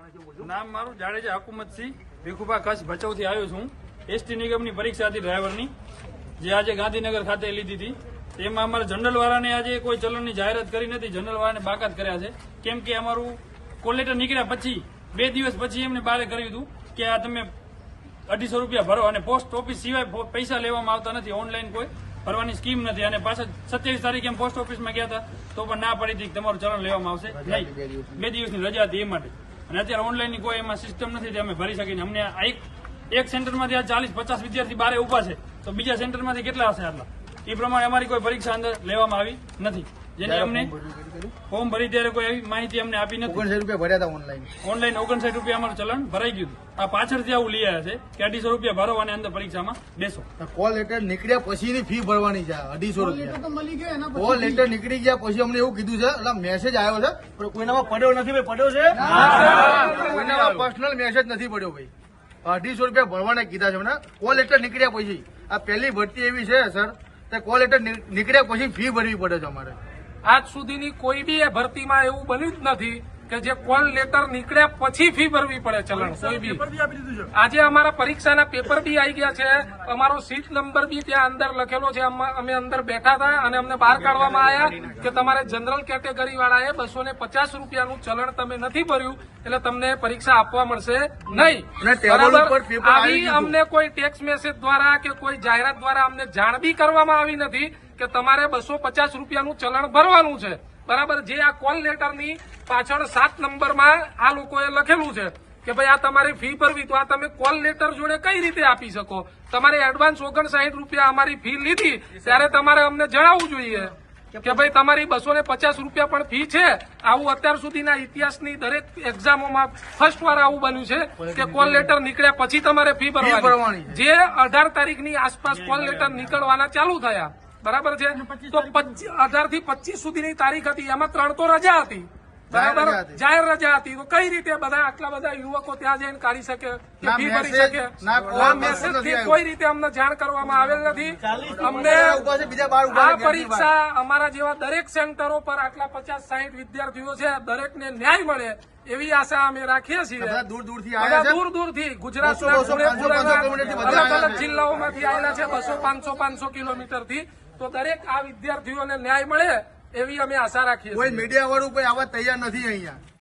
નામ મારું જાડેજા હકુમતસિંહ ભીખુભા કચ્છ ભચાઉથી આવ્યો છું. એસટી નિગમની પરીક્ષા હતી ડ્રાઈવરની, જે આજે ગાંધીનગર ખાતે લીધી હતી. તેમાં અમારા જનરલ વાળાને આજે કોઈ ચલણની જાહેરાત કરી નથી. જનરલ વાળાને બાકાત કર્યા છે, કેમ કે અમારું કોલ લેટર નીકળ્યા પછી 2 દિવસ પછી એમને બારે કર્યું હતું કે આ તમે 250 રૂપિયા ભરો અને પોસ્ટ ઓફિસ સિવાય પૈસા લેવામાં આવતા નથી. ઓનલાઈન કોઈ ભરવાની સ્કીમ નથી. અને પાછા 27 તારીખે એમ પોસ્ટ ઓફિસમાં ગયા હતા તો પણ ના પડી હતી કે તમારું ચલણ લેવામાં આવશે નહીં. 2 દિવસની રજા હતી એ માટે. અને અત્યારે ઓનલાઈનની કોઈ એમાં સિસ્ટમ નથી, અમે ભરી શકીને. અમને એક સેન્ટરમાંથી આ 40-50 વિદ્યાર્થી બારે ઉભા છે, તો બીજા સેન્ટરમાંથી કેટલા હશે આટલા? એ પ્રમાણે અમારી કોઈ પરીક્ષા અંદર લેવામાં આવી નથી. જેને અમને ફોર્મ ભરી ત્યારે કોઈ એવી માહિતી અમને આપી નથી. 59 રૂપિયા ભર્યા હતા ઓનલાઈન. 59 રૂપિયા અમારું ચલણ ભરાઈ ગયું હતું. આ પાછળથી આવું લઈ આવ્યા છે કે 250 રૂપિયા ભરો અને અંદર પરીક્ષામાં બેસો. કોલ લેટર નીકળ્યા પછીની ફી ભરવાની છે 250 રૂપિયા. કોલ લેટર નીકળી ગયા પછી અમને એવું કીધું છે, એટલે મેસેજ આવ્યો છે પણ કોઈનામાં પડ્યો નથી. ભાઈ પડ્યો છે? કોઈનામાં પર્સનલ મેસેજ નથી પડ્યો ભાઈ. 250 રૂપિયા ભરવાના કીધા છે મને. કોલ લેટર નીકળ્યા પછી આ પહેલી ભરતી એવી છે સર, કોલ લેટર નીકળ્યા પછી ફી ભરવી પડે છે અમારે. આજ સુધીની કોઈ બી ભરતીમાં એવું બન્યું જ નથી કે જે કોલ લેટર નીકળ્યા પછી ફી ભરવી પડે ચલણ કોઈ બી. આજે અમારા પરીક્ષાના પેપર બી આવી ગયા છે, અમારો સીટ નંબર બી ત્યાં અંદર લખેલો છે. અમે અંદર બેઠા હતા અને અમને બહાર કાઢવામાં આવ્યા કે તમારે જનરલ કેટેગરી વાળાએ 250 રૂપિયાનું ચલણ તમે નથી ભર્યું એટલે તમને પરીક્ષા આપવા મળશે નહીં. આવી અમને કોઈ ટેક્સ મેસેજ દ્વારા કે કોઈ જાહેરાત દ્વારા અમને જાણ બી કરવામાં આવી નથી કે તમારે 250 રૂપિયાનું ચલણ ભરવાનું છે. બરાબર. જે આ કોલ લેટરની પાછળ 7 નંબરમાં આ લોકોએ લખેલું છે કે ભાઈ આ તમારી ફી ભરવી, તો આ તમે કોલ લેટર જોડે કઈ રીતે આપી શકો? તમારે એડવાન્સ 59 રૂપિયા અમારી ફી લીધી ત્યારે તમારે અમને જણાવવું જોઈએ કે ભાઈ તમારી 250 રૂપિયા પણ ફી છે. આવું અત્યાર સુધીના ઇતિહાસની દરેક એક્ઝામોમાં ફર્સ્ટ વાર આવું બન્યું છે કે કોલ લેટર નીકળ્યા પછી તમારે ફી ભરવાની. જે 18 તારીખની આસપાસ કોલ લેટર નીકળવાના ચાલુ થયા, બરાબર છે, તો 18 થી 25 સુધીની તારીખ હતી, એમાં 3 તો રજા હતી. બરાબર, જાહેર રજા હતી. તો કઈ રીતે બધા આટલા બધા યુવકો ત્યાં જઈને કાઢી શકે કે ફી ભરી શકે? આ મેસેજ કોઈ રીતે અમને જાણ કરવામાં આવેલ નથી. અમને આ પરીક્ષા અમારા જેવા દરેક સેન્ટરો પર આટલા 50-60 વિદ્યાર્થીઓ છે, દરેકને ન્યાય મળે એવી આશા અમે રાખીએ છીએ. દૂર દૂરથી ગુજરાતના અલગ અલગ જિલ્લાઓમાંથી આવેલા છે, 200-500 કિલોમીટરથી. તો દરેક આ વિદ્યાર્થીઓને ન્યાય મળે એવી અમે આશા રાખીએ છીએ. કોઈ મીડિયા વાળું કોઈ આવવા તૈયાર નથી અહીંયા.